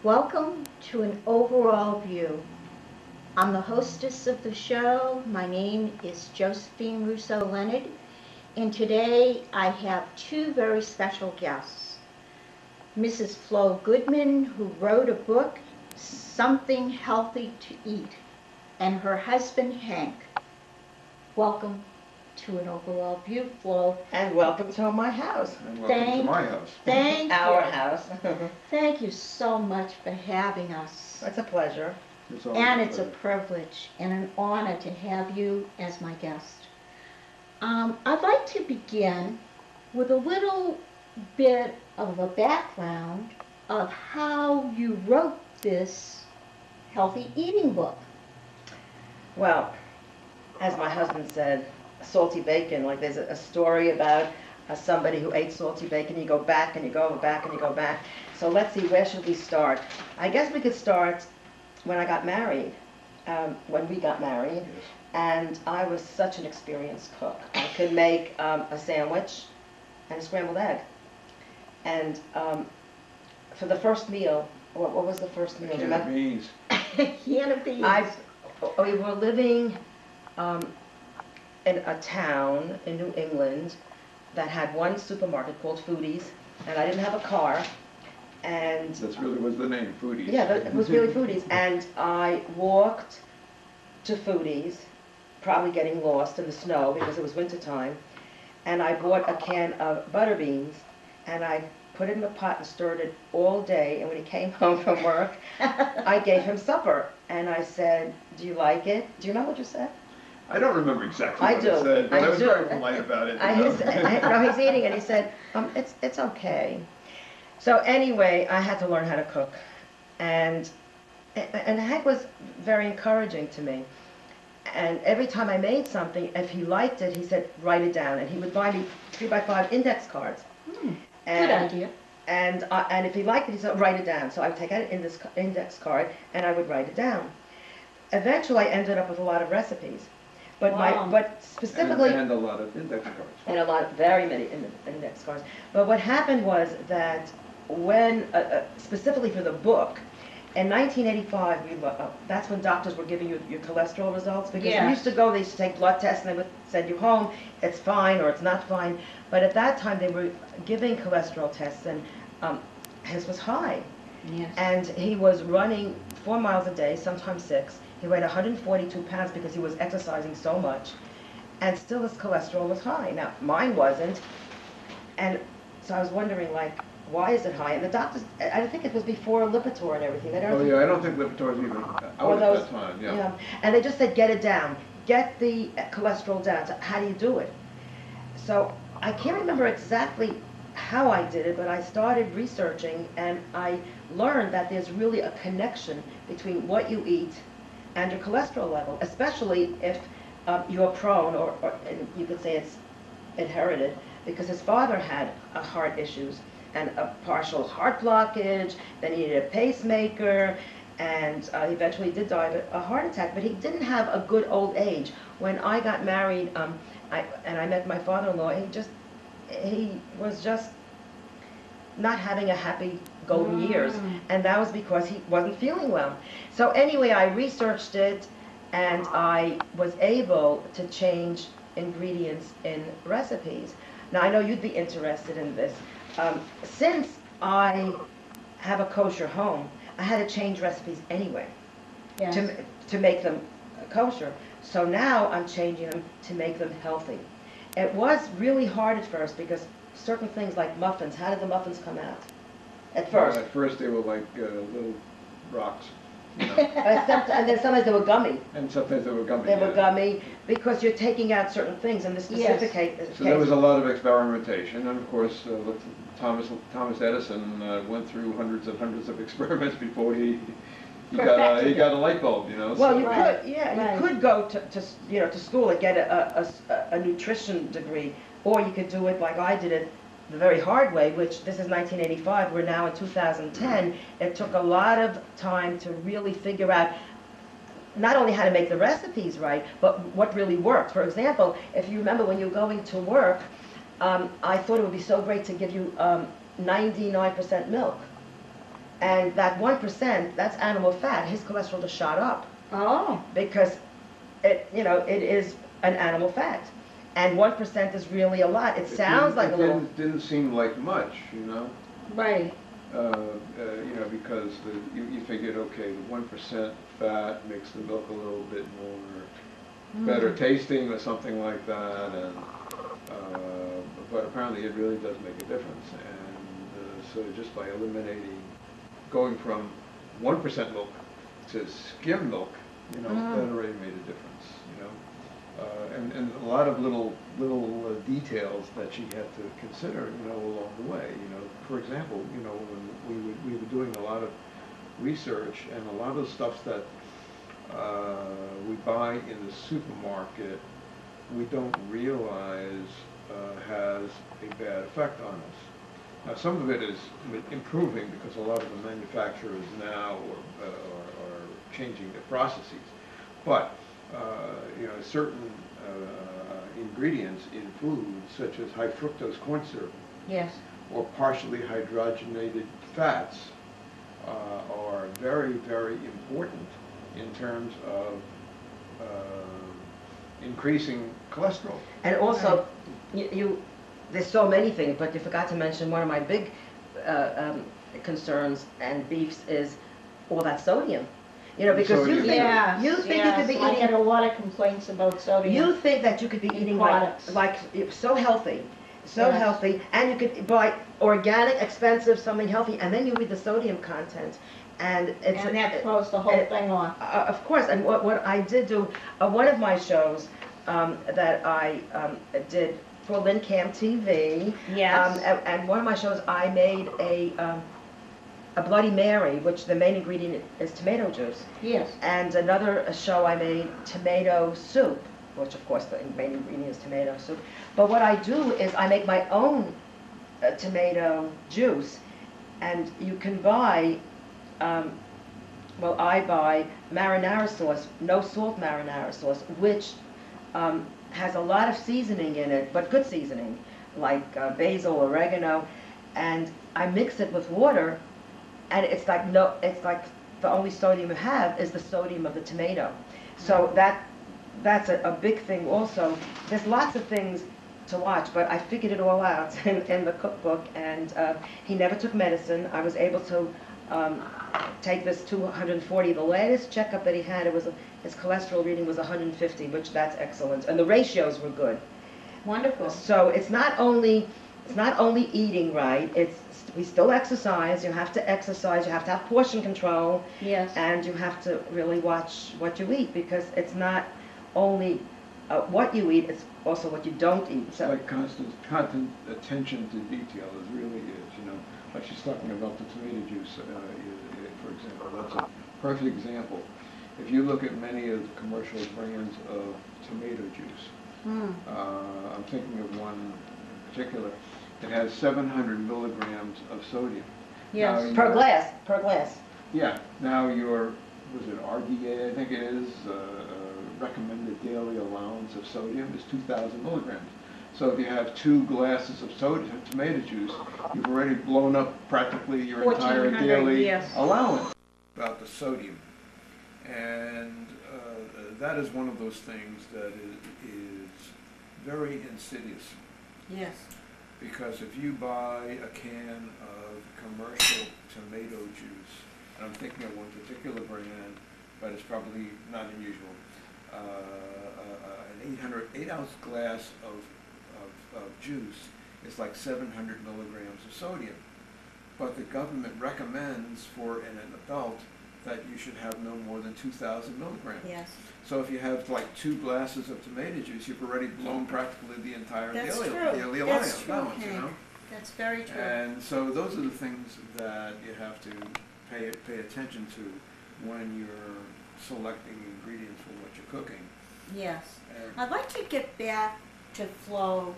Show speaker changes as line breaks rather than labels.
Welcome to an overall view. I'm the hostess of the show. My name is Josephine Russo Leonard, and today I have two very special guests. Mrs. Flo Goodman, who wrote a book, Something Healthy to Eat, and her husband Hank. Welcome to an overall view, Flo.
And welcome to my house.
And welcome to my house.
Thank
Our
you.
house.
Thank you so much for having us.
It's a pleasure.
And it's a privilege and an honor to have you as my guest. I'd like to begin with a little bit of a background of how you wrote this healthy eating book.
Well, as my husband said, salty bacon, like there's a story about somebody who ate salty bacon. You go back and you go back and you go back. So let's see, where should we start? I guess we could start when I got married, when we got married.
Yes.
And I was such an experienced cook. I could make a sandwich and a scrambled egg. And for the first meal, what was the first meal?
Can of beans.
Can of beans.
We were living in a town in New England that had one supermarket called Foodies, and I didn't have a car. And
That really was the name, Foodies.
yeah, it was really Foodies. And I walked to Foodies, probably getting lost in the snow because it was wintertime. And I bought a can of butter beans, and I put it in the pot and stirred it all day. And when he came home from work, I gave him supper. And I said, "Do you like it?" Do you know what you said?
I don't remember exactly
I
what
do.
it said, but
I
I was
do.
very polite about it.
No, he's eating, and he said, it's okay. So anyway, I had to learn how to cook. And Hank was very encouraging to me. And every time I made something, if he liked it, he said, write it down. And he would buy me 3x5 index cards.
Good
And,
idea.
and if he liked it, he said, write it down. So I would take out an index card, and I would write it down. Eventually, I ended up with a lot of recipes. But
Wow.
specifically,
and a lot of index cards.
and very many index cards. But what happened was that when, specifically for the book, in 1985, that's when doctors were giving you your cholesterol results. Because
Yes.
we used to go, they used to take blood tests, and they would send you home, it's fine or it's not fine. But at that time, they were giving cholesterol tests, and his was high.
Yes.
And he was running 4 miles a day, sometimes 6. He weighed 142 pounds because he was exercising so much. And still his cholesterol was high. Now, mine wasn't. And so I was wondering, like, why is it high? And the doctors, I think it was before Lipitor and everything.
Oh yeah, I don't think Lipitor was even
Or
out
those-
at that time, yeah.
And they just said, get it down. Get the cholesterol down. So how do you do it? So I can't remember exactly how I did it, but I started researching, and I learned that there's really a connection between what you eat and your cholesterol level, especially if you're prone, or and you could say it's inherited, because his father had heart issues and a partial heart blockage, then he needed a pacemaker, and he eventually did die of a heart attack, but he didn't have a good old age. When I got married, I met my father-in-law, he was just not having a happy golden years, and that was because he wasn't feeling well. So anyway, I researched it, and I was able to change ingredients in recipes. Now, I know you'd be interested in this. Since I have a kosher home, I had to change recipes anyway
Yes.
to make them kosher. So now I'm changing them to make them healthy. It was really hard at first because certain things like muffins, how did the muffins come out? At first.
At first they were like little rocks, you know.
And then sometimes they were gummy.
And sometimes they were gummy.
They were
yeah.
gummy because you're taking out certain things in the specific case.
So there was a lot of experimentation, and of course Thomas Edison went through hundreds and hundreds of experiments before he got a light bulb, you know.
Well,
so.
you
Right,
could, yeah,
right.
you could go to school and get a nutrition degree, or you could do it like I did it the very hard way, which this is 1985, we're now in 2010. It took a lot of time to really figure out not only how to make the recipes right, but what really worked. For example, if you remember when you're going to work, I thought it would be so great to give you 99% milk. And that 1%, that's animal fat. His cholesterol just shot up
Oh,
because it is an animal fat. And 1% is really a lot. It sounds like a little.
It didn't seem like much, you know.
right.
Because you figured, okay, the 1% fat makes the milk a little bit more better tasting or something like that, and but apparently it really does make a difference. And so just by eliminating, going from 1% milk to skim milk, that already made a difference, and a lot of little details that she had to consider, along the way. For example, when we were doing a lot of research, and a lot of the stuff that we buy in the supermarket, we don't realize has a bad effect on us. Now, some of it is improving because a lot of the manufacturers now are changing their processes, but certain ingredients in food, such as high fructose corn syrup,
Yes.
or partially hydrogenated fats, are very, very important in terms of increasing cholesterol.
And also, there's so many things, but you forgot to mention one of my big concerns and beefs is all that sodium. Because you
Sodium.
think
Yes,
you think
yes.
you could be
I get
eating.
a lot of complaints about sodium.
You think that you could be eating
products.
like so healthy,
Yes.
healthy, and you could buy organic, expensive, something healthy, and then you read the sodium content, and it's
And that throws the whole thing off.
Of course, and what I did do, one of my shows that I did for Lincam TV,
Yes.
and one of my shows I made a Bloody Mary, which the main ingredient is tomato juice.
Yes.
And another show I made, tomato soup, which of course the main ingredient is tomato soup. But what I do is I make my own tomato juice, and you can buy, I buy marinara sauce, no salt marinara sauce, which has a lot of seasoning in it, but good seasoning, like basil, oregano, and I mix it with water, and it's like the only sodium you have is the sodium of the tomato. So that's a big thing also. There's lots of things to watch, but I figured it all out in the cookbook, and he never took medicine. I was able to take this 240. The latest checkup that he had, his cholesterol reading was 150, which that's excellent, and the ratios were good.
Wonderful.
So it's not only eating right, we still exercise. You have to exercise, you have to have portion control,
Yes.
and you have to really watch what you eat, because it's not only what you eat, it's also what you don't eat.
It's
So
like constant attention to detail. It really is, Like she's talking about the tomato juice, for example. That's a perfect example. If you look at many of the commercial brands of tomato juice, I'm thinking of one in particular. It has 700 milligrams of sodium.
Yes.
Now,
per glass.
Yeah. Now was it RDA, I think it is, recommended daily allowance of sodium is 2,000 milligrams. So if you have 2 glasses of tomato juice, you've already blown up practically your entire
1,400,
daily
yes.
allowance. About the sodium. And that is one of those things that is very insidious.
Yes.
Because if you buy a can of commercial tomato juice, and I'm thinking of one particular brand, but it's probably not unusual, an 8-ounce glass of juice is like 700 milligrams of sodium. But the government recommends for an adult that you should have no more than 2,000 milligrams.
Yes.
So if you have like 2 glasses of tomato juice, you've already blown practically the entire
That's
daily
true.
allowance.
That's true, Hank. That's very true.
And so those are the things that you have to pay attention to when you're selecting ingredients for what you're cooking.
Yes.
And
I'd like to get back to Flo